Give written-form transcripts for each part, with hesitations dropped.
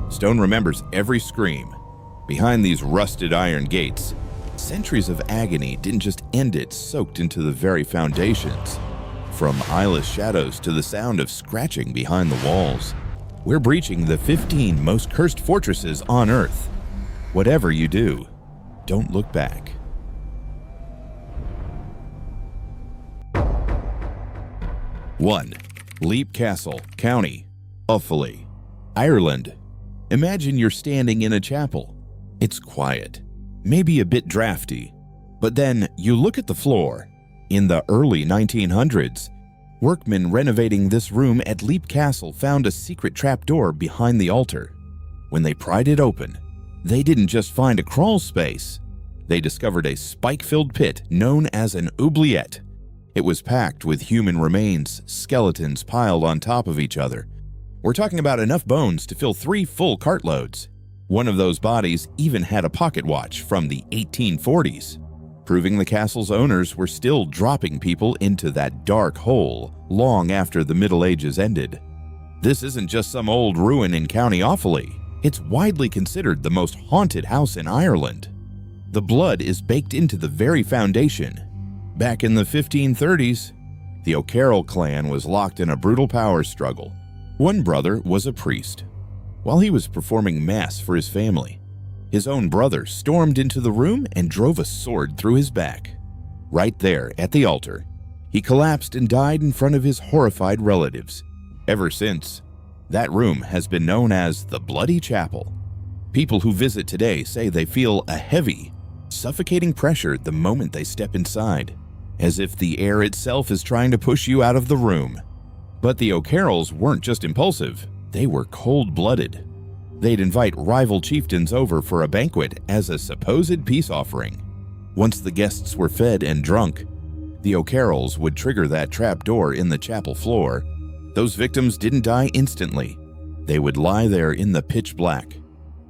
Stone remembers every scream. Behind these rusted iron gates, centuries of agony didn't just end it soaked into the very foundations. From eyeless shadows to the sound of scratching behind the walls, we're breaching the 15 most cursed fortresses on Earth. Whatever you do, don't look back. 1. Leap Castle, County Offaly, Ireland. Imagine you're standing in a chapel. It's quiet, maybe a bit drafty, but then you look at the floor. In the early 1900s, workmen renovating this room at Leap Castle found a secret trapdoor behind the altar. When they pried it open, they didn't just find a crawl space. They discovered a spike-filled pit known as an oubliette. It was packed with human remains, skeletons piled on top of each other. We're talking about enough bones to fill 3 full cartloads. One of those bodies even had a pocket watch from the 1840s, proving the castle's owners were still dropping people into that dark hole long after the Middle Ages ended. This isn't just some old ruin in County Offaly. It's widely considered the most haunted house in Ireland. The blood is baked into the very foundation. Back in the 1530s, the O'Carroll clan was locked in a brutal power struggle. One brother was a priest. While he was performing mass for his family, his own brother stormed into the room and drove a sword through his back. Right there at the altar, he collapsed and died in front of his horrified relatives. Ever since, that room has been known as the Bloody Chapel. People who visit today say they feel a heavy, suffocating pressure the moment they step inside, as if the air itself is trying to push you out of the room. But the O'Carrolls weren't just impulsive, they were cold-blooded. They'd invite rival chieftains over for a banquet as a supposed peace offering. Once the guests were fed and drunk, the O'Carrolls would trigger that trap door in the chapel floor. Those victims didn't die instantly. They would lie there in the pitch black,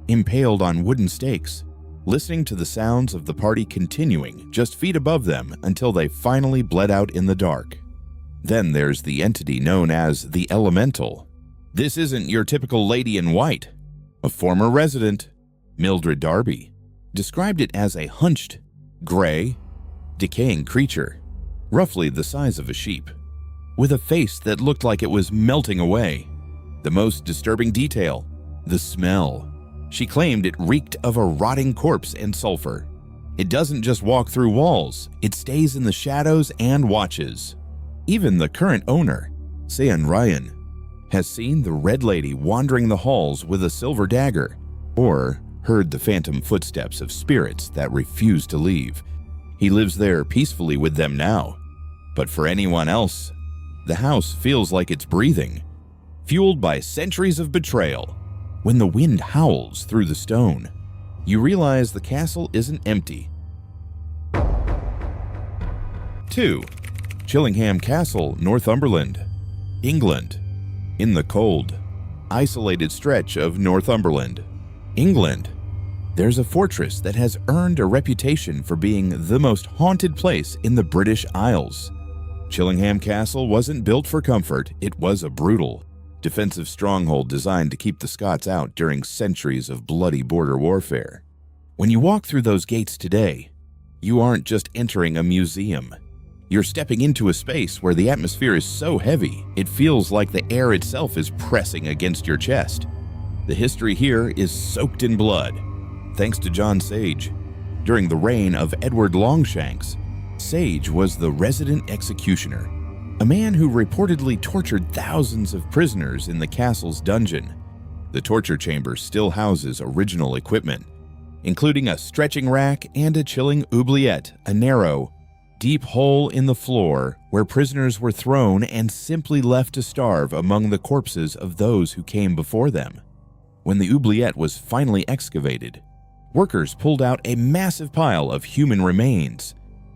impaled on wooden stakes, listening to the sounds of the party continuing just feet above them until they finally bled out in the dark. Then there's the entity known as the Elemental. This isn't your typical lady in white. A former resident, Mildred Darby, described it as a hunched, gray, decaying creature, roughly the size of a sheep, with a face that looked like it was melting away. The most disturbing detail, the smell. She claimed it reeked of a rotting corpse and sulfur. It doesn't just walk through walls, it stays in the shadows and watches. Even the current owner, Sean Ryan, has seen the Red Lady wandering the halls with a silver dagger, or heard the phantom footsteps of spirits that refuse to leave. He lives there peacefully with them now. But for anyone else, the house feels like it's breathing, fueled by centuries of betrayal. When the wind howls through the stone, you realize the castle isn't empty. 2. Chillingham Castle, Northumberland, England. In the cold, isolated stretch of Northumberland, England, there's a fortress that has earned a reputation for being the most haunted place in the British Isles. Chillingham Castle wasn't built for comfort, it was a brutal, defensive stronghold designed to keep the Scots out during centuries of bloody border warfare. When you walk through those gates today, you aren't just entering a museum. You're stepping into a space where the atmosphere is so heavy, it feels like the air itself is pressing against your chest. The history here is soaked in blood, thanks to John Sage. During the reign of Edward Longshanks, Sage was the resident executioner, a man who reportedly tortured thousands of prisoners in the castle's dungeon. The torture chamber still houses original equipment, including a stretching rack and a chilling oubliette, a narrow, deep hole in the floor where prisoners were thrown and simply left to starve among the corpses of those who came before them. When the oubliette was finally excavated, workers pulled out a massive pile of human remains,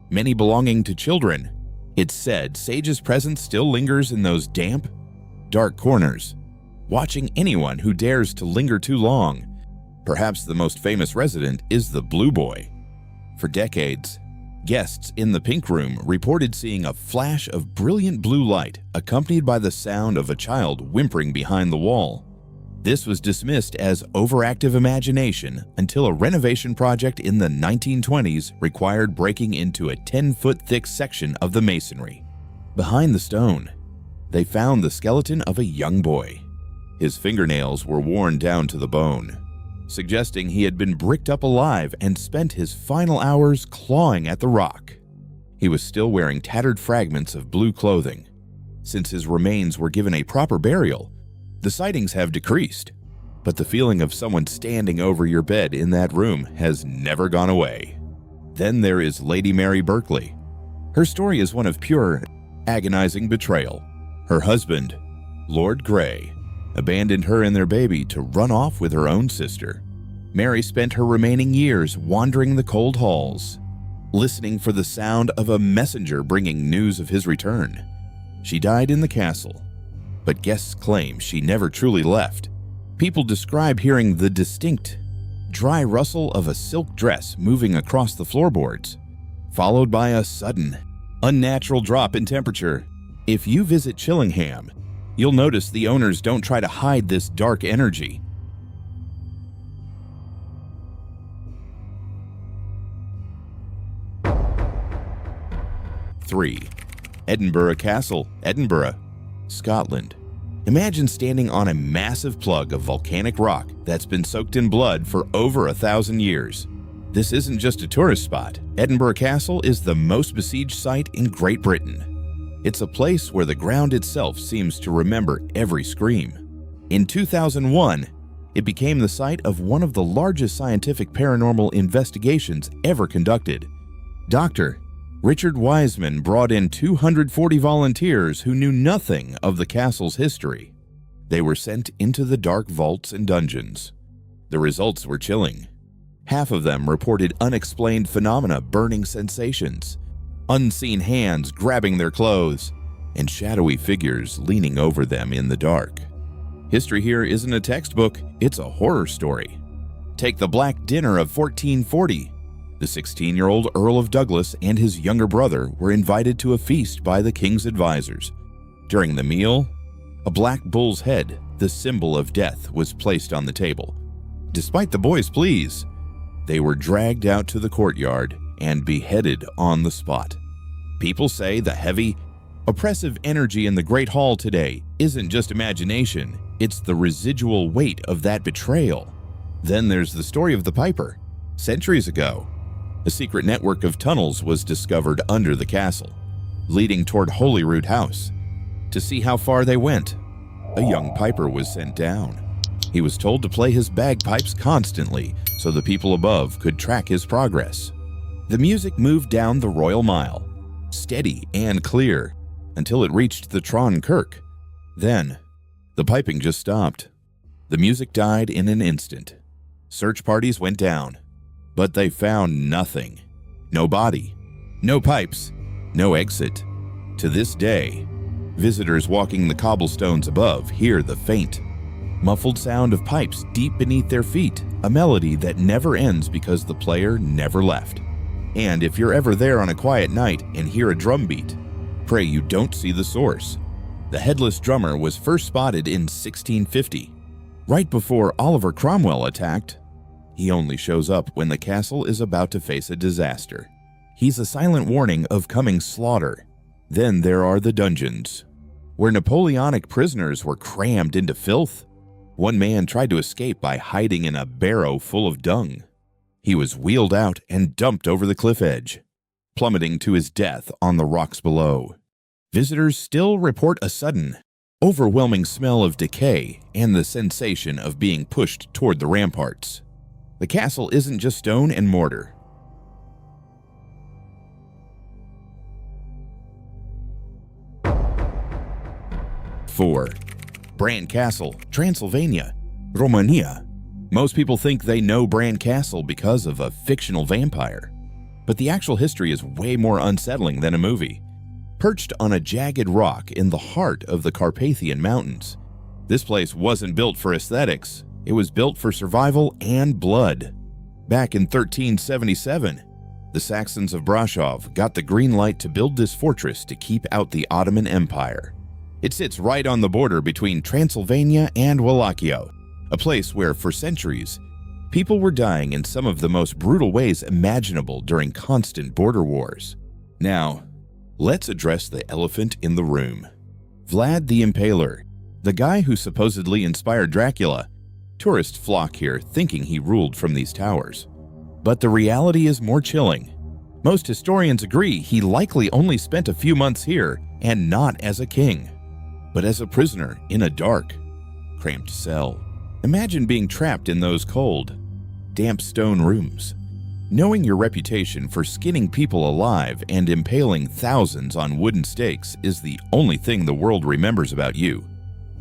many belonging to children. It's said Sage's presence still lingers in those damp, dark corners, watching anyone who dares to linger too long. Perhaps the most famous resident is the Blue Boy. For decades, guests in the Pink Room reported seeing a flash of brilliant blue light accompanied by the sound of a child whimpering behind the wall. This was dismissed as overactive imagination until a renovation project in the 1920s required breaking into a 10-foot thick section of the masonry. Behind the stone, they found the skeleton of a young boy. His fingernails were worn down to the bone, suggesting he had been bricked up alive and spent his final hours clawing at the rock. He was still wearing tattered fragments of blue clothing. Since his remains were given a proper burial, the sightings have decreased, but the feeling of someone standing over your bed in that room has never gone away. Then there is Lady Mary Berkeley. Her story is one of pure, agonizing betrayal. Her husband, Lord Grey, abandoned her and their baby to run off with her own sister. Mary spent her remaining years wandering the cold halls, listening for the sound of a messenger bringing news of his return. She died in the castle, but guests claim she never truly left. People describe hearing the distinct, dry rustle of a silk dress moving across the floorboards, followed by a sudden, unnatural drop in temperature. If you visit Chillingham, you'll notice the owners don't try to hide this dark energy. Three, Edinburgh Castle, Edinburgh, Scotland. Imagine standing on a massive plug of volcanic rock that's been soaked in blood for over 1,000 years. This isn't just a tourist spot. Edinburgh Castle is the most besieged site in Great Britain. It's a place where the ground itself seems to remember every scream. In 2001, it became the site of one of the largest scientific paranormal investigations ever conducted. Dr. Richard Wiseman brought in 240 volunteers who knew nothing of the castle's history. They were sent into the dark vaults and dungeons. The results were chilling. Half of them reported unexplained phenomena, burning sensations, unseen hands grabbing their clothes, and shadowy figures leaning over them in the dark. History here isn't a textbook, it's a horror story. Take the Black Dinner of 1440. The 16-year-old Earl of Douglas and his younger brother were invited to a feast by the king's advisors. During the meal, a black bull's head, the symbol of death, was placed on the table. Despite the boys' pleas, they were dragged out to the courtyard and beheaded on the spot. People say the heavy, oppressive energy in the Great Hall today isn't just imagination, it's the residual weight of that betrayal. Then there's the story of the Piper. Centuries ago, a secret network of tunnels was discovered under the castle, leading toward Holyrood House. To see how far they went, a young piper was sent down. He was told to play his bagpipes constantly so the people above could track his progress. The music moved down the Royal Mile, steady and clear, until it reached the Tron Kirk. Then, the piping just stopped. The music died in an instant. Search parties went down, but they found nothing. No body, no pipes, no exit. To this day, visitors walking the cobblestones above hear the faint, muffled sound of pipes deep beneath their feet, a melody that never ends because the player never left. And if you're ever there on a quiet night and hear a drum beat, pray you don't see the source. The headless drummer was first spotted in 1650, right before Oliver Cromwell attacked. He only shows up when the castle is about to face a disaster. He's a silent warning of coming slaughter. Then there are the dungeons, where Napoleonic prisoners were crammed into filth. One man tried to escape by hiding in a barrow full of dung. He was wheeled out and dumped over the cliff edge, plummeting to his death on the rocks below. Visitors still report a sudden, overwhelming smell of decay and the sensation of being pushed toward the ramparts. The castle isn't just stone and mortar. Four, Bran Castle, Transylvania, Romania. Most people think they know Bran Castle because of a fictional vampire, but the actual history is way more unsettling than a movie. Perched on a jagged rock in the heart of the Carpathian Mountains, this place wasn't built for aesthetics. It was built for survival and blood. Back in 1377, the Saxons of Brașov got the green light to build this fortress to keep out the Ottoman Empire. It sits right on the border between Transylvania and Wallachia. a place where, for centuries, people were dying in some of the most brutal ways imaginable during constant border wars. Now, let's address the elephant in the room. Vlad the Impaler, the guy who supposedly inspired Dracula. Tourists flock here thinking he ruled from these towers. But the reality is more chilling. Most historians agree he likely only spent a few months here, and not as a king, but as a prisoner in a dark, cramped cell. Imagine being trapped in those cold, damp stone rooms, knowing your reputation for skinning people alive and impaling thousands on wooden stakes is the only thing the world remembers about you.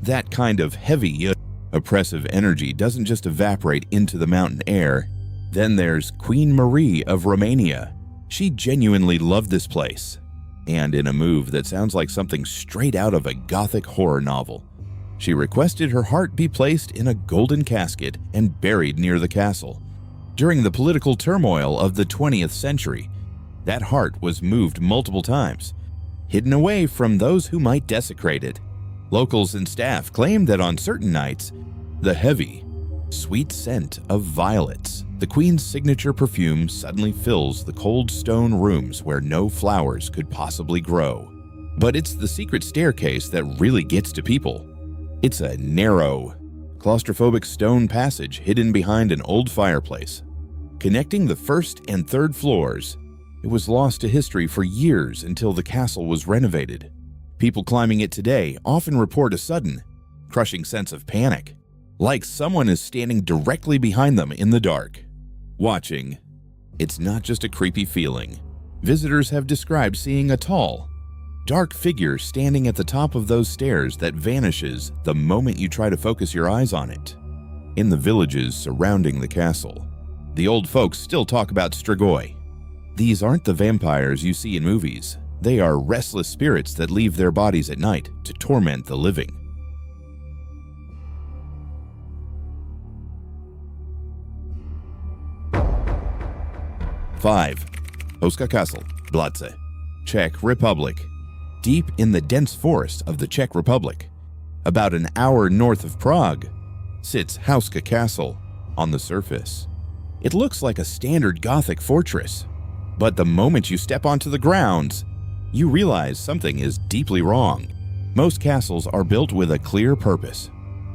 That kind of heavy, oppressive energy doesn't just evaporate into the mountain air. Then there's Queen Marie of Romania. She genuinely loved this place, and in a move that sounds like something straight out of a gothic horror novel, she requested her heart be placed in a golden casket and buried near the castle. During the political turmoil of the 20th century, that heart was moved multiple times, hidden away from those who might desecrate it. Locals and staff claim that on certain nights, the heavy, sweet scent of violets, the Queen's signature perfume, suddenly fills the cold stone rooms where no flowers could possibly grow. But it's the secret staircase that really gets to people. It's a narrow, claustrophobic stone passage hidden behind an old fireplace. Connecting the first and third floors, it was lost to history for years until the castle was renovated. People climbing it today often report a sudden, crushing sense of panic, like someone is standing directly behind them in the dark, watching. It's not just a creepy feeling. Visitors have described seeing a tall, dark figure standing at the top of those stairs that vanishes the moment you try to focus your eyes on it. In the villages surrounding the castle, the old folks still talk about Strigoi. These aren't the vampires you see in movies. They are restless spirits that leave their bodies at night to torment the living. Five, Houska Castle, Bladce, Czech Republic. Deep in the dense forest of the Czech Republic, about an hour north of Prague, sits Houska Castle on the surface. It looks like a standard Gothic fortress, but the moment you step onto the grounds, you realize something is deeply wrong. Most castles are built with a clear purpose.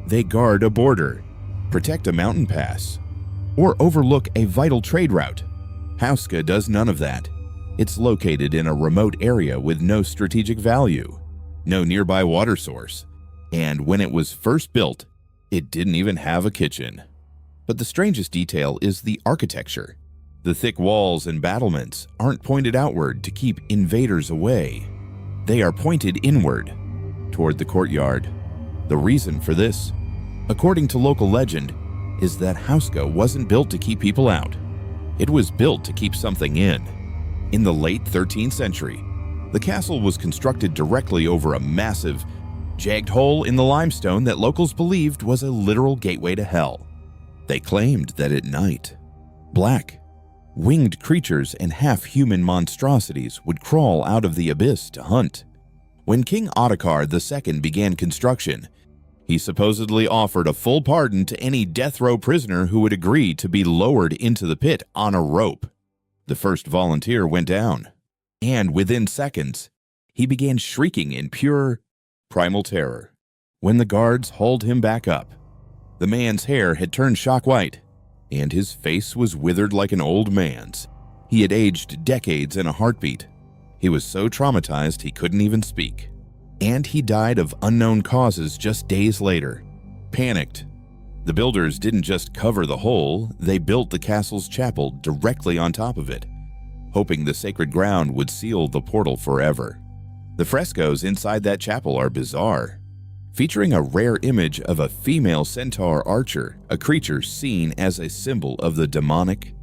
They guard a border, protect a mountain pass, or overlook a vital trade route. Houska does none of that. It's located in a remote area with no strategic value, no nearby water source, and when it was first built, it didn't even have a kitchen. But the strangest detail is the architecture. The thick walls and battlements aren't pointed outward to keep invaders away. They are pointed inward, toward the courtyard. The reason for this, according to local legend, is that Houska wasn't built to keep people out. It was built to keep something in. In the late 13th century, the castle was constructed directly over a massive, jagged hole in the limestone that locals believed was a literal gateway to hell. They claimed that at night, black, winged creatures and half-human monstrosities would crawl out of the abyss to hunt. When King Ottokar II began construction, he supposedly offered a full pardon to any death row prisoner who would agree to be lowered into the pit on a rope. The first volunteer went down, and within seconds, he began shrieking in pure, primal terror. When the guards hauled him back up, the man's hair had turned shock white, and his face was withered like an old man's. He had aged decades in a heartbeat. He was so traumatized he couldn't even speak. And he died of unknown causes just days later. Panicked, the builders didn't just cover the hole, they built the castle's chapel directly on top of it, hoping the sacred ground would seal the portal forever. The frescoes inside that chapel are bizarre, featuring a rare image of a female centaur archer, a creature seen as a symbol of the demonic.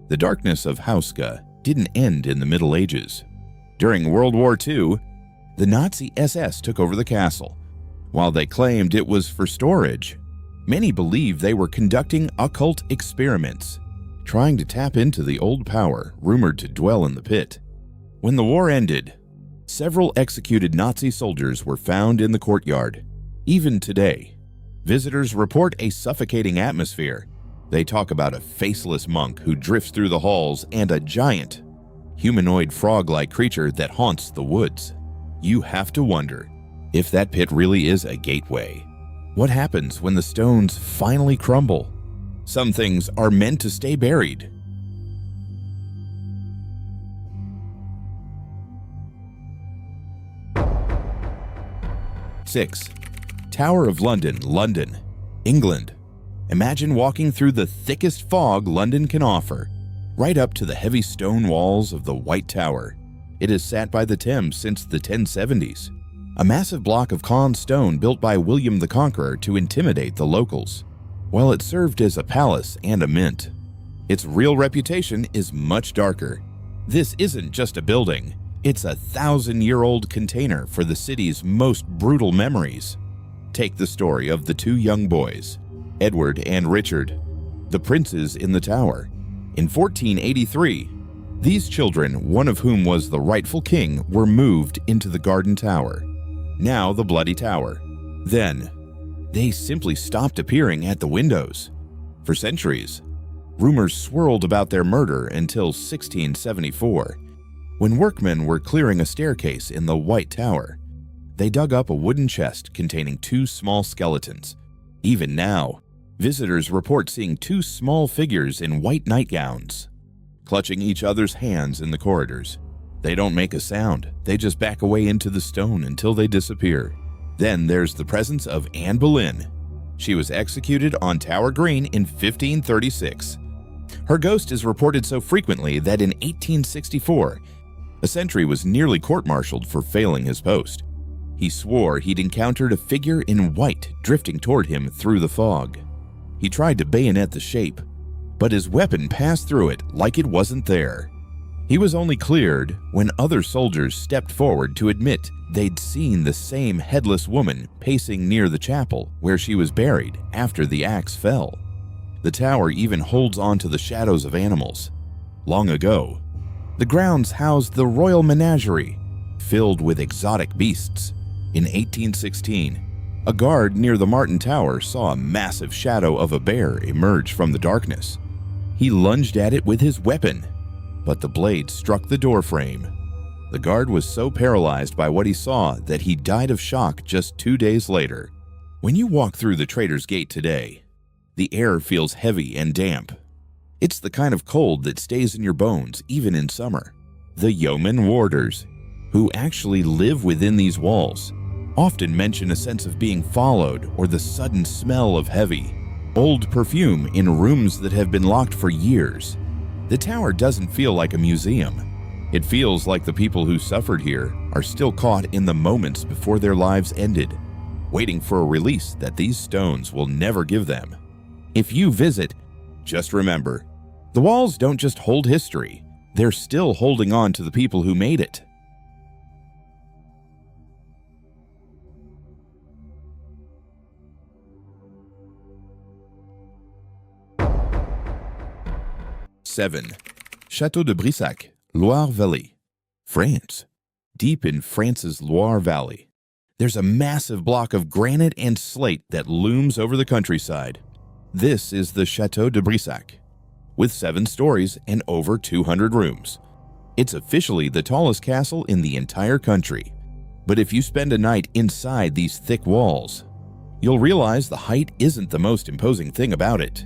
The darkness of Houska didn't end in the Middle Ages. During World War II, the Nazi SS took over the castle. While they claimed it was for storage, many believed they were conducting occult experiments, trying to tap into the old power rumored to dwell in the pit. When the war ended, several executed Nazi soldiers were found in the courtyard. Even today, Visitors report a suffocating atmosphere. They talk about a faceless monk who drifts through the halls and a giant, humanoid frog-like creature that haunts the woods. You have to wonder if that pit really is a gateway. What happens when the stones finally crumble? Some things are meant to stay buried. Six, Tower of London, London, England. Imagine walking through the thickest fog London can offer, right up to the heavy stone walls of the White Tower. It has sat by the Thames since the 1070s. A massive block of Caen stone built by William the Conqueror to intimidate the locals, while it served as a palace and a mint. Its real reputation is much darker. This isn't just a building, it's a 1,000-year-old container for the city's most brutal memories. Take the story of the two young boys, Edward and Richard, the princes in the tower. In 1483, these children, one of whom was the rightful king, were moved into the Garden Tower, now the Bloody Tower. Then, they simply stopped appearing at the windows. For centuries, rumors swirled about their murder until 1674, when workmen were clearing a staircase in the White Tower. They dug up a wooden chest containing two small skeletons. Even now, visitors report seeing two small figures in white nightgowns, clutching each other's hands in the corridors. They don't make a sound, they just back away into the stone until they disappear. Then there's the presence of Anne Boleyn. She was executed on Tower Green in 1536. Her ghost is reported so frequently that in 1864, a sentry was nearly court-martialed for failing his post. He swore he'd encountered a figure in white drifting toward him through the fog. He tried to bayonet the shape, but his weapon passed through it like it wasn't there. He was only cleared when other soldiers stepped forward to admit they'd seen the same headless woman pacing near the chapel where she was buried after the axe fell. The tower even holds on to the shadows of animals. Long ago, the grounds housed the royal menagerie, filled with exotic beasts. In 1816, a guard near the Martin Tower saw a massive shadow of a bear emerge from the darkness. He lunged at it with his weapon, but the blade struck the doorframe. The guard was so paralyzed by what he saw that he died of shock just 2 days later. When you walk through the Trader's Gate today, the air feels heavy and damp. It's the kind of cold that stays in your bones even in summer. The yeoman warders, who actually live within these walls, often mention a sense of being followed or the sudden smell of heavy, old perfume in rooms that have been locked for years. The tower doesn't feel like a museum. It feels like the people who suffered here are still caught in the moments before their lives ended, waiting for a release that these stones will never give them. If you visit, just remember, the walls don't just hold history, they're still holding on to the people who made it. Seven, Chateau de Brissac, Loire Valley, France. Deep in France's Loire Valley, there's a massive block of granite and slate that looms over the countryside. This is the Chateau de Brissac, with 7 stories and over 200 rooms. It's officially the tallest castle in the entire country. But if you spend a night inside these thick walls, you'll realize the height isn't the most imposing thing about it.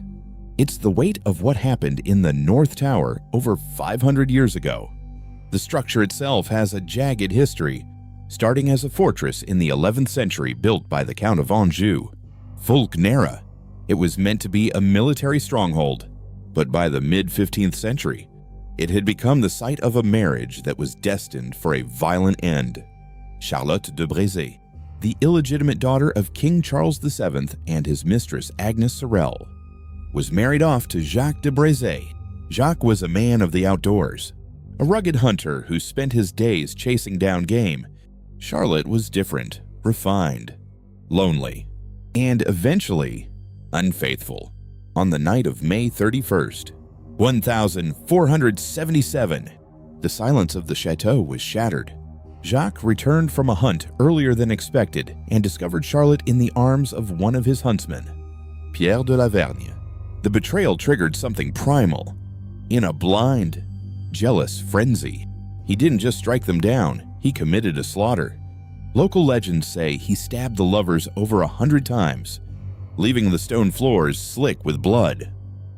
It's the weight of what happened in the North Tower over 500 years ago. The structure itself has a jagged history, starting as a fortress in the 11th century built by the Count of Anjou. Fulknera. It was meant to be a military stronghold, but by the mid-15th century, it had become the site of a marriage that was destined for a violent end. Charlotte de Brissac, the illegitimate daughter of King Charles VII and his mistress Agnes Sorel, was married off to Jacques de Brissac. Jacques was a man of the outdoors, a rugged hunter who spent his days chasing down game. Charlotte was different, refined, lonely, and eventually unfaithful. On the night of May 31st, 1477, the silence of the chateau was shattered. Jacques returned from a hunt earlier than expected and discovered Charlotte in the arms of one of his huntsmen, Pierre de la Vergne. The betrayal triggered something primal. In a blind, jealous frenzy, he didn't just strike them down, he committed a slaughter. Local legends say he stabbed the lovers over 100 times, leaving the stone floors slick with blood.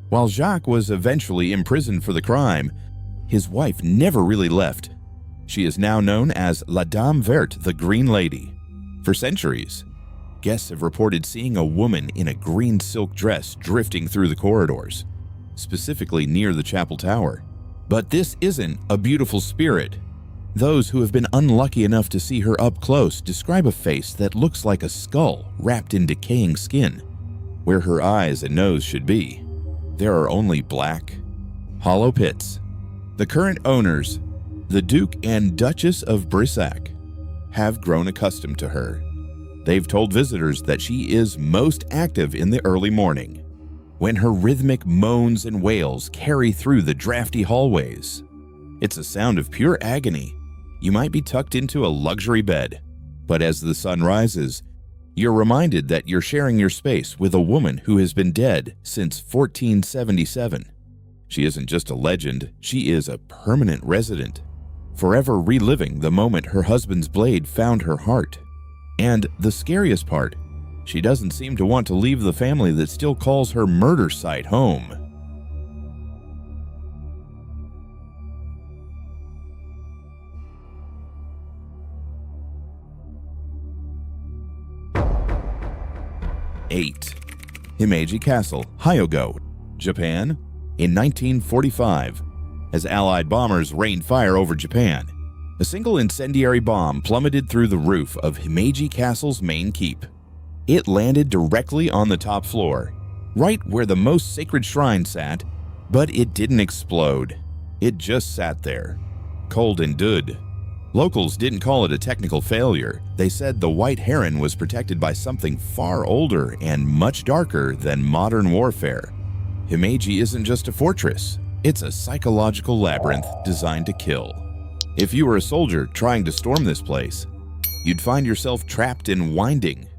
While Jacques was eventually imprisoned for the crime, his wife never really left. She is now known as La Dame Verte, the Green Lady. For centuries, guests have reported seeing a woman in a green silk dress drifting through the corridors, specifically near the chapel tower. But this isn't a beautiful spirit. Those who have been unlucky enough to see her up close describe a face that looks like a skull wrapped in decaying skin. Where her eyes and nose should be, there are only black, hollow pits. The current owners, the Duke and Duchess of Brissac, have grown accustomed to her. They've told visitors that she is most active in the early morning, when her rhythmic moans and wails carry through the drafty hallways. It's a sound of pure agony. You might be tucked into a luxury bed, but as the sun rises, you're reminded that you're sharing your space with a woman who has been dead since 1477. She isn't just a legend, she is a permanent resident, forever reliving the moment her husband's blade found her heart. And the scariest part, she doesn't seem to want to leave the family that still calls her murder site home. Eight. Himeji Castle, Hyogo, Japan, in 1945. As Allied bombers rained fire over Japan, a single incendiary bomb plummeted through the roof of Himeji Castle's main keep. It landed directly on the top floor, right where the most sacred shrine sat, but it didn't explode. It just sat there, cold and dead. Locals didn't call it a technical failure. They said the White Heron was protected by something far older and much darker than modern warfare. Himeji isn't just a fortress, it's a psychological labyrinth designed to kill. If you were a soldier trying to storm this place, you'd find yourself trapped in winding,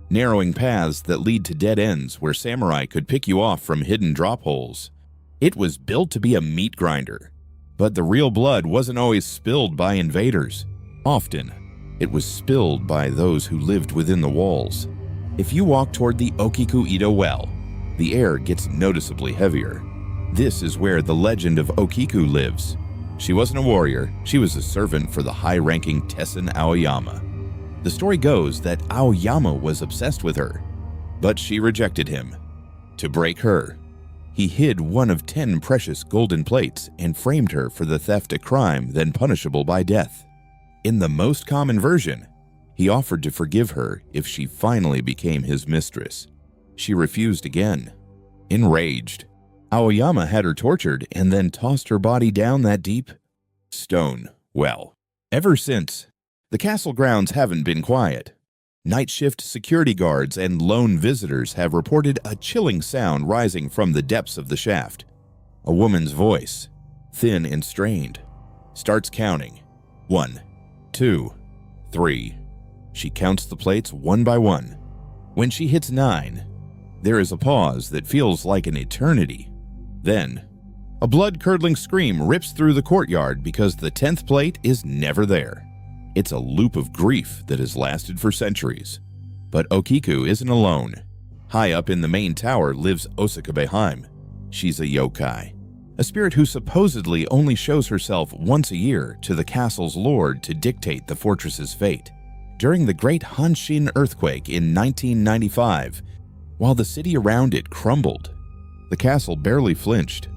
narrowing paths that lead to dead ends where samurai could pick you off from hidden drop holes. It was built to be a meat grinder, but the real blood wasn't always spilled by invaders. Often, it was spilled by those who lived within the walls. If you walk toward the Okiku-Ito well, the air gets noticeably heavier. This is where the legend of Okiku lives. She wasn't a warrior, she was a servant for the high-ranking Tessen Aoyama. The story goes that Aoyama was obsessed with her, but she rejected him. To break her, he hid one of 10 precious golden plates and framed her for the theft, a crime then punishable by death. In the most common version, he offered to forgive her if she finally became his mistress. She refused again. Enraged, Aoyama had her tortured and then tossed her body down that deep stone well. Ever since, the castle grounds haven't been quiet. Night shift security guards and lone visitors have reported a chilling sound rising from the depths of the shaft. A woman's voice, thin and strained, starts counting. 1, 2, 3. She counts the plates one by one. When she hits 9, there is a pause that feels like an eternity. Then, a blood-curdling scream rips through the courtyard because the 10th plate is never there. It's a loop of grief that has lasted for centuries. But Okiku isn't alone. High up in the main tower lives Osaka Beheim. She's a yokai, a spirit who supposedly only shows herself once a year to the castle's lord to dictate the fortress's fate. During the Great Hanshin earthquake in 1995, while the city around it crumbled, the castle barely flinched.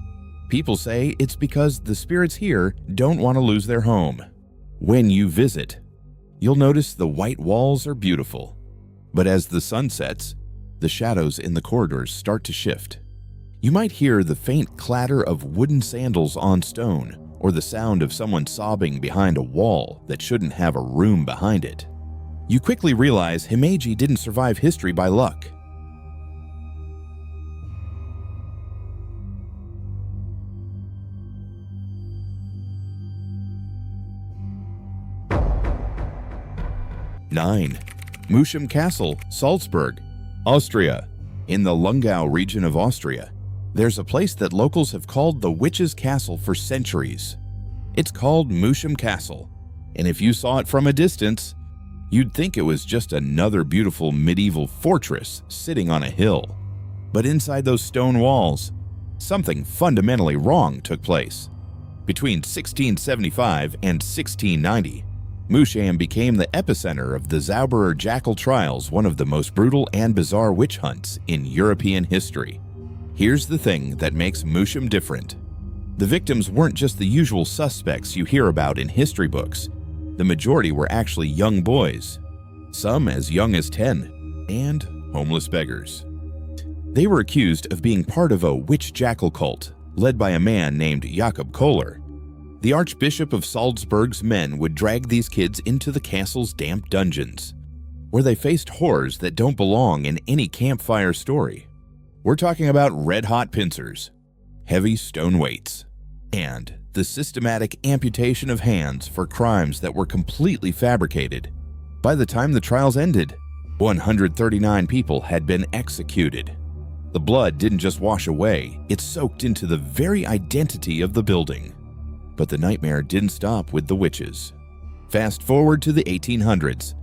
People say it's because the spirits here don't want to lose their home. When you visit, you'll notice the white walls are beautiful, but as the sun sets, the shadows in the corridors start to shift. You might hear the faint clatter of wooden sandals on stone, or the sound of someone sobbing behind a wall that shouldn't have a room behind it. You quickly realize Himeji didn't survive history by luck. 9. Moosham Castle, Salzburg, Austria. In the Lungau region of Austria, there's a place that locals have called the Witch's Castle for centuries. It's called Moosham Castle, and if you saw it from a distance, you'd think it was just another beautiful medieval fortress sitting on a hill. But inside those stone walls, something fundamentally wrong took place. Between 1675 and 1690, Moosham became the epicenter of the Zauberer Jackal trials, one of the most brutal and bizarre witch hunts in European history. Here's the thing that makes Moosham different. The victims weren't just the usual suspects you hear about in history books. The majority were actually young boys, some as young as 10, and homeless beggars. They were accused of being part of a witch jackal cult led by a man named Jakob Kohler. The Archbishop of Salzburg's men would drag these kids into the castle's damp dungeons, where they faced horrors that don't belong in any campfire story. We're talking about red-hot pincers, heavy stone weights, and the systematic amputation of hands for crimes that were completely fabricated. By the time the trials ended, 139 people had been executed. The blood didn't just wash away, it soaked into the very identity of the building. But the nightmare didn't stop with the witches. Fast forward to the 1800s,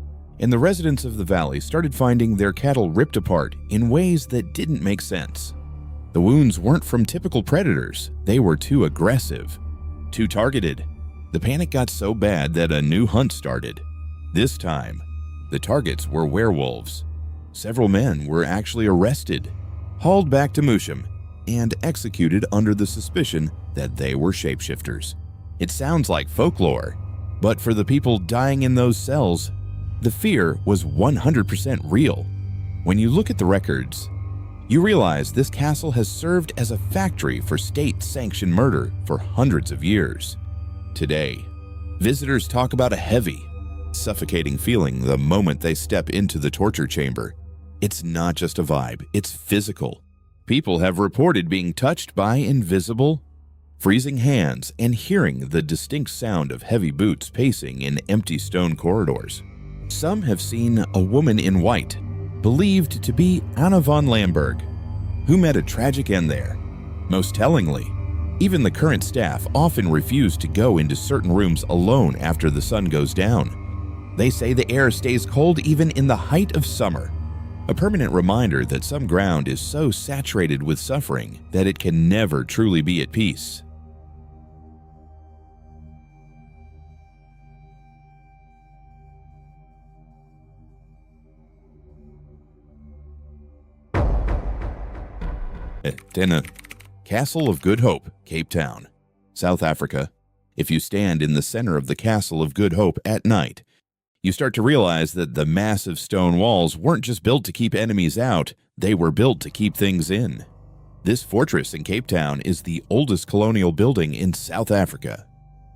and the residents of the valley started finding their cattle ripped apart in ways that didn't make sense. The wounds weren't from typical predators, they were too aggressive, too targeted. The panic got so bad that a new hunt started. This time, the targets were werewolves. Several men were actually arrested, hauled back to Moosham, and executed under the suspicion that they were shapeshifters. It sounds like folklore, but for the people dying in those cells, the fear was 100% real. When you look at the records, you realize this castle has served as a factory for state-sanctioned murder for hundreds of years. Today, visitors talk about a heavy, suffocating feeling the moment they step into the torture chamber. It's not just a vibe, it's physical. People have reported being touched by invisible, freezing hands and hearing the distinct sound of heavy boots pacing in empty stone corridors. Some have seen a woman in white, believed to be Anna von Lamberg, who met a tragic end there. Most tellingly, even the current staff often refuse to go into certain rooms alone after the sun goes down. They say the air stays cold even in the height of summer, a permanent reminder that some ground is so saturated with suffering that it can never truly be at peace. Castle of Good Hope, Cape Town, South Africa. If you stand in the center of the Castle of Good Hope at night, you start to realize that the massive stone walls weren't just built to keep enemies out, they were built to keep things in. This fortress in Cape Town is the oldest colonial building in South Africa.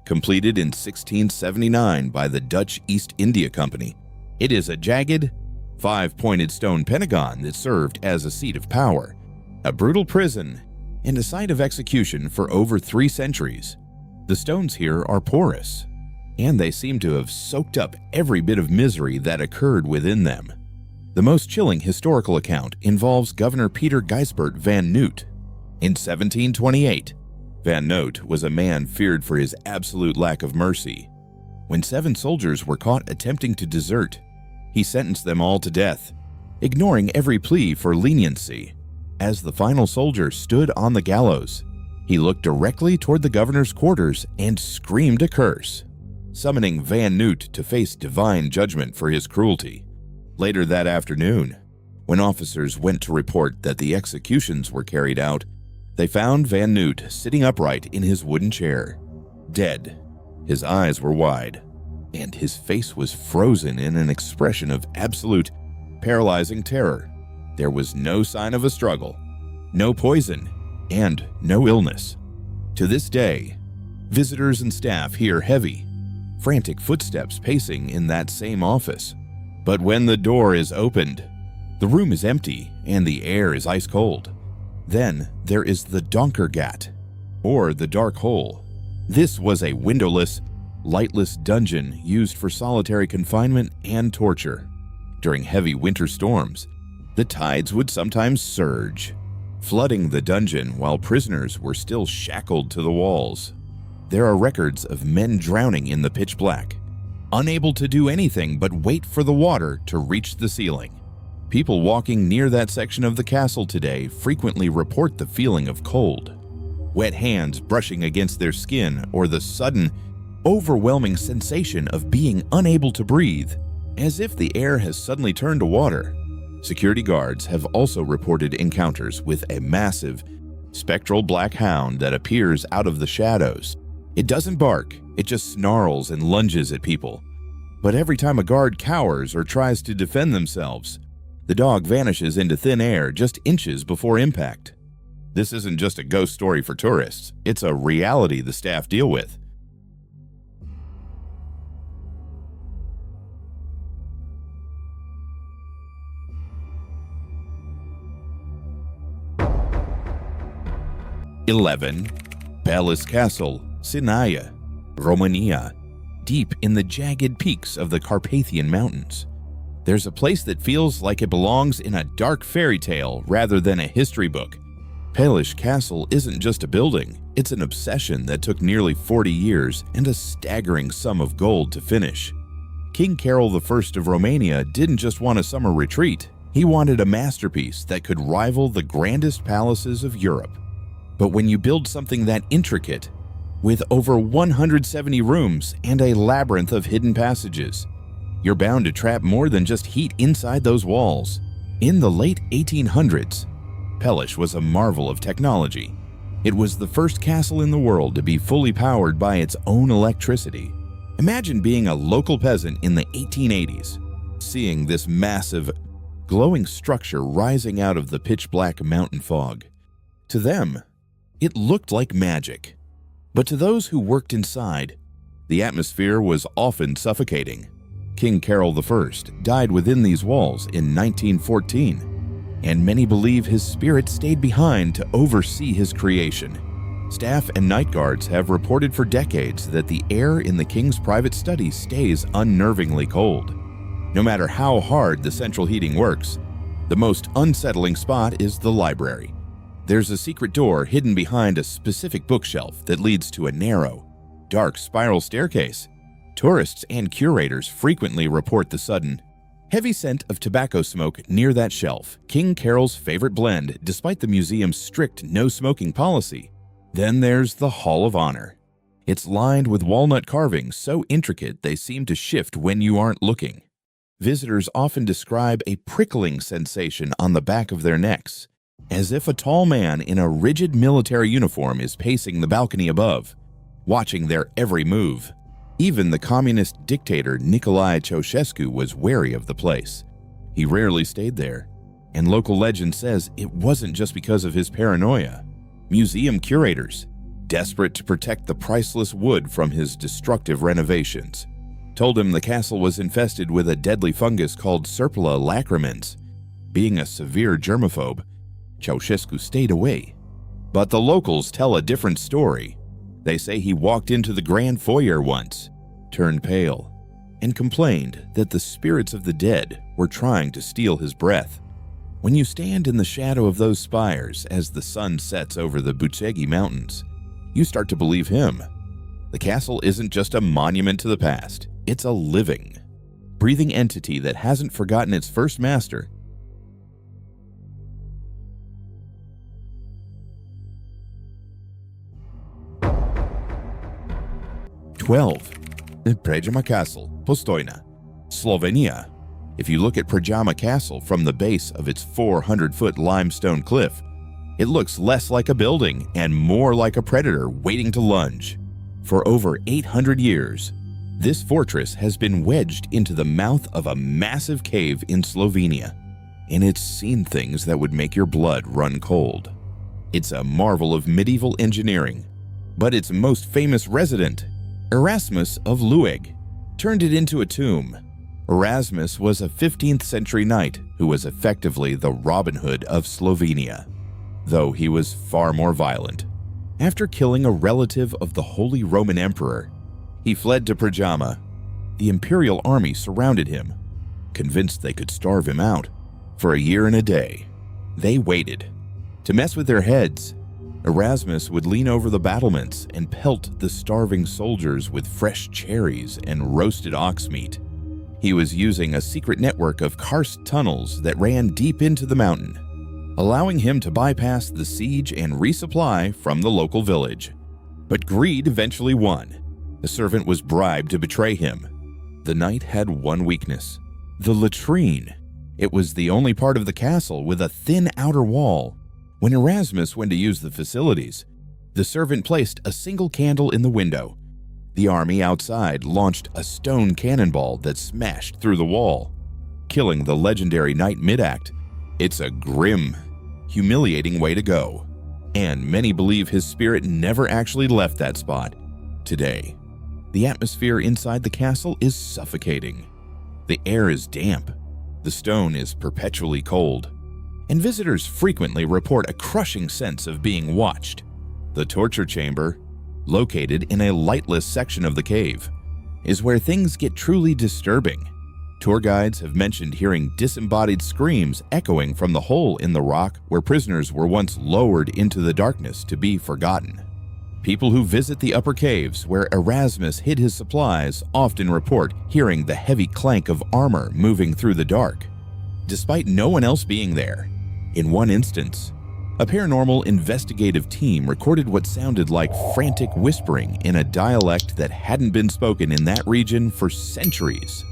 Completed in 1679 by the Dutch East India Company, it is a jagged, five-pointed stone pentagon that served as a seat of power, a brutal prison, and a site of execution for over 3 centuries. The stones here are porous, and they seem to have soaked up every bit of misery that occurred within them. The most chilling historical account involves Governor Peter Gijsbert van Noot. In 1728, Van Noot was a man feared for his absolute lack of mercy. When 7 soldiers were caught attempting to desert, he sentenced them all to death, ignoring every plea for leniency. As the final soldier stood on the gallows, he looked directly toward the governor's quarters and screamed a curse, summoning Van Noot to face divine judgment for his cruelty. Later that afternoon, when officers went to report that the executions were carried out, they found Van Noot sitting upright in his wooden chair, dead. His eyes were wide, and his face was frozen in an expression of absolute, paralyzing terror. There was no sign of a struggle, no poison, and no illness. To this day, visitors and staff hear heavy, frantic footsteps pacing in that same office. But when the door is opened, the room is empty and the air is ice cold. Then there is the Donkergat, or the dark hole. This was a windowless, lightless dungeon used for solitary confinement and torture. During heavy winter storms, the tides would sometimes surge, flooding the dungeon while prisoners were still shackled to the walls. There are records of men drowning in the pitch black, unable to do anything but wait for the water to reach the ceiling. People walking near that section of the castle today frequently report the feeling of cold, wet hands brushing against their skin, or the sudden, overwhelming sensation of being unable to breathe, as if the air has suddenly turned to water. Security guards have also reported encounters with a massive, spectral black hound that appears out of the shadows. It doesn't bark, it just snarls and lunges at people. But every time a guard cowers or tries to defend themselves, the dog vanishes into thin air just inches before impact. This isn't just a ghost story for tourists, it's a reality the staff deal with. Bran Castle, Sinaia, Romania, deep in the jagged peaks of the Carpathian Mountains. There's a place that feels like it belongs in a dark fairy tale rather than a history book. Peles Castle isn't just a building, it's an obsession that took nearly 40 years and a staggering sum of gold to finish. King Carol I of Romania didn't just want a summer retreat, he wanted a masterpiece that could rival the grandest palaces of Europe. But when you build something that intricate, with over 170 rooms and a labyrinth of hidden passages, you're bound to trap more than just heat inside those walls. In the late 1800s, Peles was a marvel of technology. It was the first castle in the world to be fully powered by its own electricity. Imagine being a local peasant in the 1880s, seeing this massive, glowing structure rising out of the pitch-black mountain fog. To them, it looked like magic. But to those who worked inside, the atmosphere was often suffocating. King Carol I died within these walls in 1914, and many believe his spirit stayed behind to oversee his creation. Staff and night guards have reported for decades that the air in the king's private study stays unnervingly cold. No matter how hard the central heating works, the most unsettling spot is the library. There's a secret door hidden behind a specific bookshelf that leads to a narrow, dark spiral staircase. Tourists and curators frequently report the sudden, heavy scent of tobacco smoke near that shelf, King Carol's favorite blend despite the museum's strict no-smoking policy. Then there's the Hall of Honor. It's lined with walnut carvings so intricate they seem to shift when you aren't looking. Visitors often describe a prickling sensation on the back of their necks, as if a tall man in a rigid military uniform is pacing the balcony above, watching their every move. Even the communist dictator Nicolae Ceausescu was wary of the place. He rarely stayed there, and local legend says it wasn't just because of his paranoia. Museum curators, desperate to protect the priceless wood from his destructive renovations, told him the castle was infested with a deadly fungus called Serpula lacrimens. Being a severe germaphobe, Ceausescu stayed away. But the locals tell a different story. They say he walked into the grand foyer once, turned pale, and complained that the spirits of the dead were trying to steal his breath. When you stand in the shadow of those spires as the sun sets over the Brissac mountains, you start to believe him. The castle isn't just a monument to the past, it's a living, breathing entity that hasn't forgotten its first master. Predjama Castle, Postojna, Slovenia. If you look at Predjama Castle from the base of its 400-foot limestone cliff, it looks less like a building and more like a predator waiting to lunge. For over 800 years, this fortress has been wedged into the mouth of a massive cave in Slovenia, and it's seen things that would make your blood run cold. It's a marvel of medieval engineering, but its most famous resident, Erasmus of Lueg, turned it into a tomb. Erasmus was a 15th century knight who was effectively the Robin Hood of Slovenia, though he was far more violent. After killing a relative of the Holy Roman Emperor, He fled to Predjama. The imperial army surrounded him, convinced they could starve him out. For a year and a day, they waited. To mess with their heads, Erasmus would lean over the battlements and pelt the starving soldiers with fresh cherries and roasted ox meat. He was using a secret network of karst tunnels that ran deep into the mountain, allowing him to bypass the siege and resupply from the local village. But greed eventually won. The servant was bribed to betray him. The knight had one weakness: the latrine. It was the only part of the castle with a thin outer wall. When Erasmus went to use the facilities, the servant placed a single candle in the window. The army outside launched a stone cannonball that smashed through the wall, killing the legendary knight mid-act. It's a grim, humiliating way to go, and many believe his spirit never actually left that spot. Today, the atmosphere inside the castle is suffocating. The air is damp, the stone is perpetually cold, and visitors frequently report a crushing sense of being watched. The torture chamber, located in a lightless section of the cave, is where things get truly disturbing. Tour guides have mentioned hearing disembodied screams echoing from the hole in the rock where prisoners were once lowered into the darkness to be forgotten. People who visit the upper caves where Erasmus hid his supplies often report hearing the heavy clank of armor moving through the dark, despite no one else being there. In one instance, a paranormal investigative team recorded what sounded like frantic whispering in a dialect that hadn't been spoken in that region for centuries.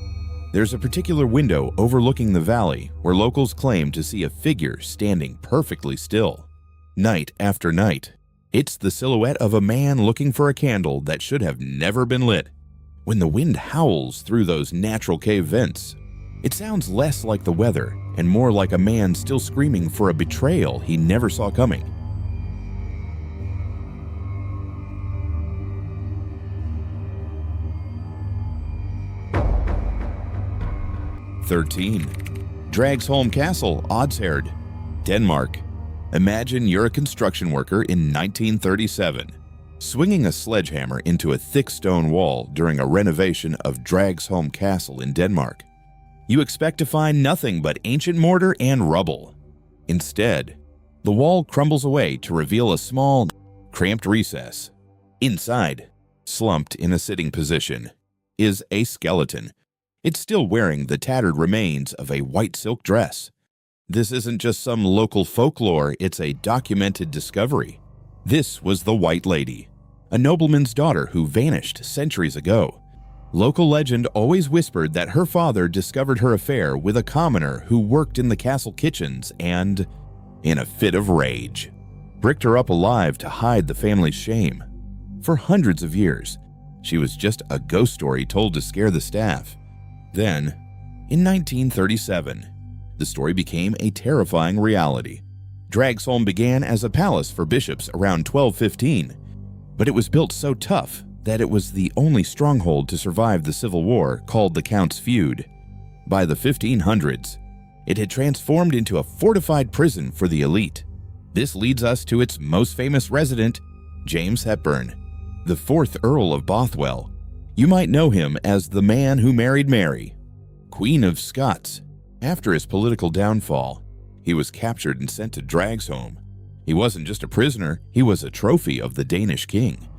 There's a particular window overlooking the valley where locals claim to see a figure standing perfectly still. Night after night, it's the silhouette of a man looking for a candle that should have never been lit. When the wind howls through those natural cave vents, it sounds less like the weather and more like a man still screaming for a betrayal he never saw coming. (13) Dragsholm Castle, Odsherred, Denmark. Imagine you're a construction worker in 1937, swinging a sledgehammer into a thick stone wall during a renovation of Dragsholm Castle in Denmark. You expect to find nothing but ancient mortar and rubble. Instead, the wall crumbles away to reveal a small, cramped recess. Inside, slumped in a sitting position, is a skeleton. It's still wearing the tattered remains of a white silk dress. This isn't just some local folklore, it's a documented discovery. This was the White Lady, a nobleman's daughter who vanished centuries ago. Local legend always whispered that her father discovered her affair with a commoner who worked in the castle kitchens and, in a fit of rage, bricked her up alive to hide the family's shame. For hundreds of years, she was just a ghost story told to scare the staff. Then, in 1937, the story became a terrifying reality. Dragsholm began as a palace for bishops around 1215, but it was built so tough that it was the only stronghold to survive the civil war called the Count's Feud. By the 1500s, it had transformed into a fortified prison for the elite. This leads us to its most famous resident, James Hepburn, the 4th Earl of Bothwell. You might know him as the man who married Mary, Queen of Scots. After his political downfall, he was captured and sent to Dragsholm. He wasn't just a prisoner, he was a trophy of the Danish king.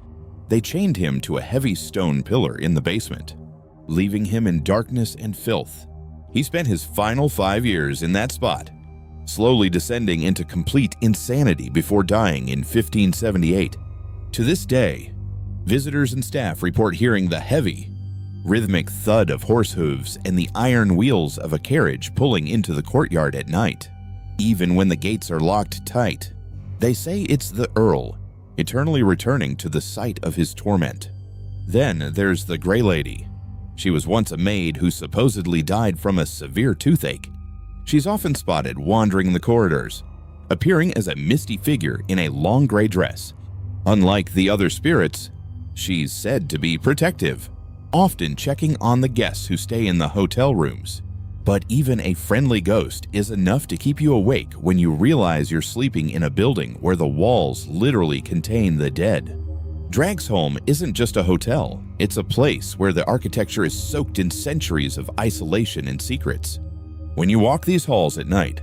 They chained him to a heavy stone pillar in the basement, leaving him in darkness and filth. He spent his final 5 years in that spot, slowly descending into complete insanity before dying in 1578. To this day, visitors and staff report hearing the heavy, rhythmic thud of horse hooves and the iron wheels of a carriage pulling into the courtyard at night. Even when the gates are locked tight, they say it's the Earl, eternally returning to the site of his torment. Then there's the Grey Lady. She was once a maid who supposedly died from a severe toothache. She's often spotted wandering the corridors, appearing as a misty figure in a long gray dress. Unlike the other spirits, she's said to be protective, often checking on the guests who stay in the hotel rooms. But even a friendly ghost is enough to keep you awake when you realize you're sleeping in a building where the walls literally contain the dead. Dragsholm isn't just a hotel, it's a place where the architecture is soaked in centuries of isolation and secrets. When you walk these halls at night,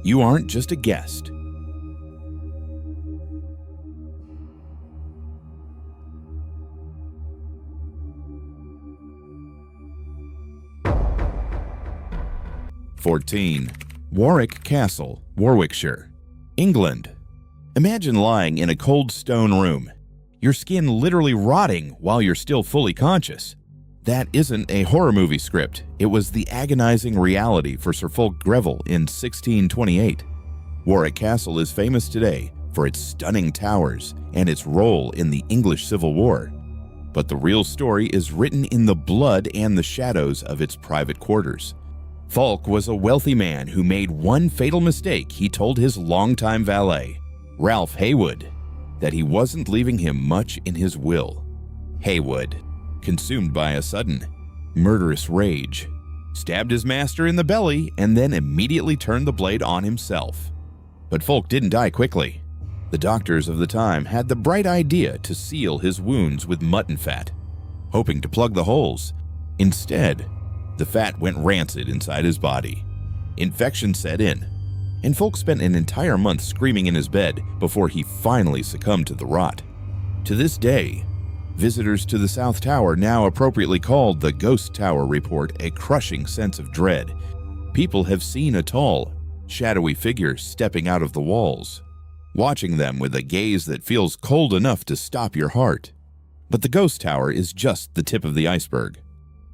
you aren't just a guest. (14) Warwick Castle, Warwickshire, England. Imagine lying in a cold stone room, your skin literally rotting while you're still fully conscious. That isn't a horror movie script, it was the agonizing reality for Sir Fulk Greville in 1628. Warwick Castle is famous today for its stunning towers and its role in the English Civil War. But the real story is written in the blood and the shadows of its private quarters. Fulk was a wealthy man who made one fatal mistake. He told his longtime valet, Ralph Heywood, that he wasn't leaving him much in his will. Heywood, consumed by a sudden, murderous rage, stabbed his master in the belly and then immediately turned the blade on himself. But Fulk didn't die quickly. The doctors of the time had the bright idea to seal his wounds with mutton fat, hoping to plug the holes. Instead, the fat went rancid inside his body. Infection set in, and Fulk spent an entire month screaming in his bed before he finally succumbed to the rot. To this day, visitors to the South Tower, now appropriately called the Ghost Tower, report a crushing sense of dread. People have seen a tall, shadowy figure stepping out of the walls, watching them with a gaze that feels cold enough to stop your heart. But the Ghost Tower is just the tip of the iceberg.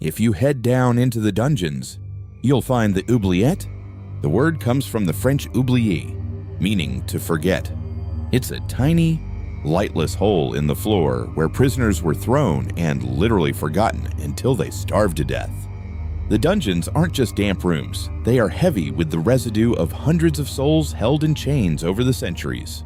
If you head down into the dungeons, you'll find the oubliette. The word comes from the French oublier, meaning to forget. It's a tiny, lightless hole in the floor where prisoners were thrown and literally forgotten until they starved to death. The dungeons aren't just damp rooms, they are heavy with the residue of hundreds of souls held in chains over the centuries.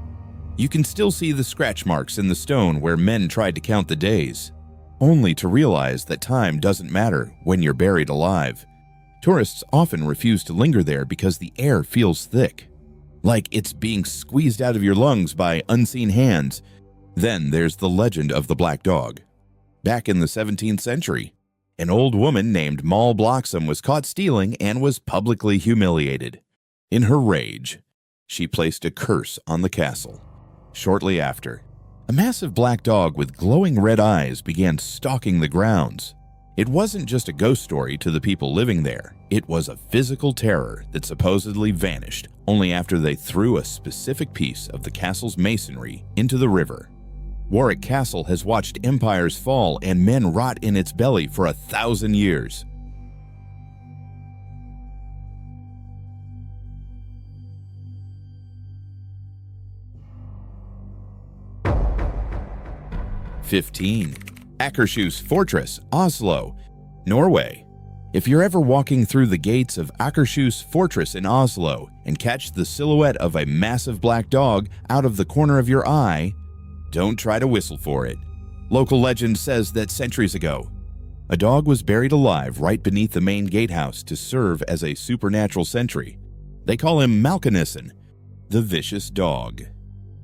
You can still see the scratch marks in the stone where men tried to count the days, only to realize that time doesn't matter when you're buried alive. Tourists often refuse to linger there because the air feels thick, like it's being squeezed out of your lungs by unseen hands. Then there's the legend of the Black Dog. Back in the 17th century, an old woman named Moll Bloxham was caught stealing and was publicly humiliated. In her rage, she placed a curse on the castle. Shortly after, a massive black dog with glowing red eyes began stalking the grounds. It wasn't just a ghost story to the people living there. It was a physical terror that supposedly vanished only after they threw a specific piece of the castle's masonry into the river. Warwick Castle has watched empires fall and men rot in its belly for 1,000 years. (15) Akershus Fortress, Oslo, Norway. If you're ever walking through the gates of Akershus Fortress in Oslo and catch the silhouette of a massive black dog out of the corner of your eye, don't try to whistle for it. Local legend says that centuries ago, a dog was buried alive right beneath the main gatehouse to serve as a supernatural sentry. They call him Malkanissen, the vicious dog.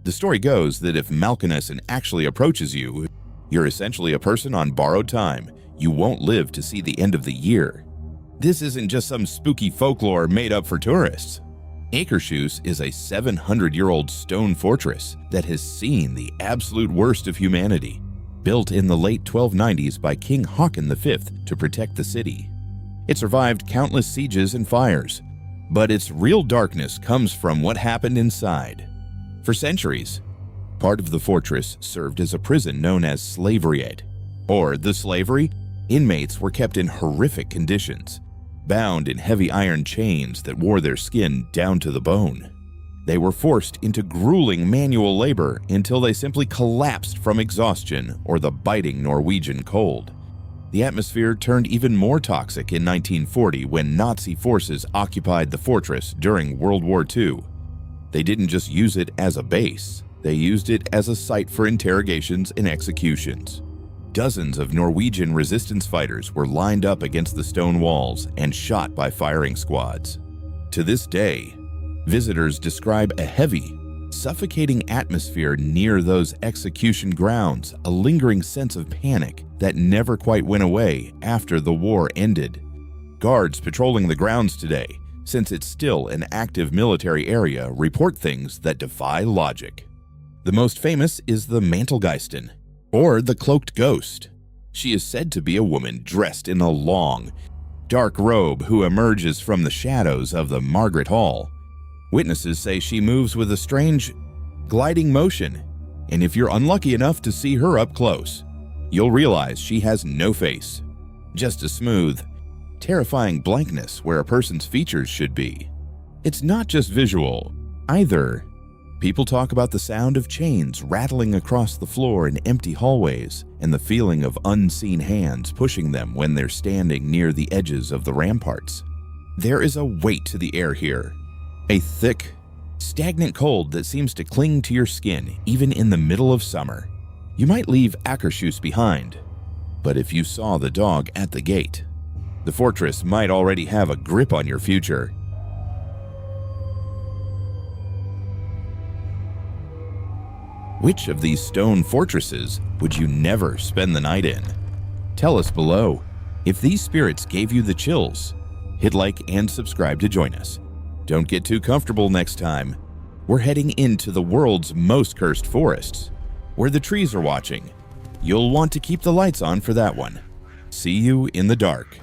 The story goes that if Malkanissen actually approaches you, you're essentially a person on borrowed time. You won't live to see the end of the year. This isn't just some spooky folklore made up for tourists. Akershus is a 700-year-old stone fortress that has seen the absolute worst of humanity, built in the late 1290s by King Haakon V to protect the city. It survived countless sieges and fires, but its real darkness comes from what happened inside. For centuries, part of the fortress served as a prison known as Slaveriet, or the slavery. Inmates were kept in horrific conditions, bound in heavy iron chains that wore their skin down to the bone. They were forced into grueling manual labor until they simply collapsed from exhaustion or the biting Norwegian cold. The atmosphere turned even more toxic in 1940 when Nazi forces occupied the fortress during World War II. They didn't just use it as a base, they used it as a site for interrogations and executions. Dozens of Norwegian resistance fighters were lined up against the stone walls and shot by firing squads. To this day, visitors describe a heavy, suffocating atmosphere near those execution grounds, a lingering sense of panic that never quite went away after the war ended. Guards patrolling the grounds today, since it's still an active military area, report things that defy logic. The most famous is the Mantelgeisten, or the Cloaked Ghost. She is said to be a woman dressed in a long, dark robe who emerges from the shadows of the Margaret Hall. Witnesses say she moves with a strange, gliding motion, and if you're unlucky enough to see her up close, you'll realize she has no face, just a smooth, terrifying blankness where a person's features should be. It's not just visual, either. People talk about the sound of chains rattling across the floor in empty hallways and the feeling of unseen hands pushing them when they're standing near the edges of the ramparts. There is a weight to the air here, a thick, stagnant cold that seems to cling to your skin even in the middle of summer. You might leave Akershus behind, but if you saw the dog at the gate, the fortress might already have a grip on your future. Which of these stone fortresses would you never spend the night in? Tell us below. If these spirits gave you the chills, hit like and subscribe to join us. Don't get too comfortable next time. We're heading into the world's most cursed forests, where the trees are watching. You'll want to keep the lights on for that one. See you in the dark.